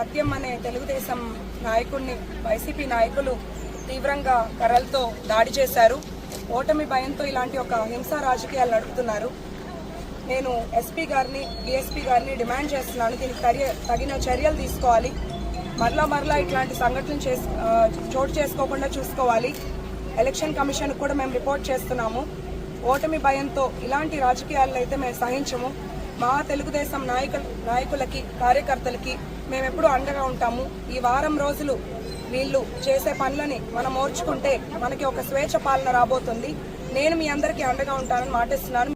సత్యం అనే తెలుగుదేశం నాయకుడిని వైసీపీ నాయకులు తీవ్రంగా కర్రలతో దాడి చేశారు. ఓటమి భయంతో ఇలాంటి ఒక హింసా రాజకీయాలు నడుపుతున్నారు. నేను ఎస్పీ గారిని డిఎస్పీ గారిని డిమాండ్ చేస్తున్నాను, దీనికి తగిన చర్యలు తీసుకోవాలి. మరలా ఇట్లాంటి సంఘటనలు చోటు చేసుకోకుండా చూసుకోవాలి. ఎలక్షన్ కమిషన్ కూడా మేము రిపోర్ట్ చేస్తున్నాము. ఓటమి భయంతో ఇలాంటి రాజకీయాలను అయితే మేము సహించము. మా తెలుగుదేశం నాయకులకి కార్యకర్తలకి మేము ఎప్పుడూ అండగా ఉంటాము. ఈ వారం రోజులు వీళ్ళు చేసే పనులని మనం ఓర్చుకుంటే మనకి ఒక స్వేచ్ఛ పాలన రాబోతుంది. నేను మీ అందరికీ అండగా ఉంటానని మాటిస్తున్నాను.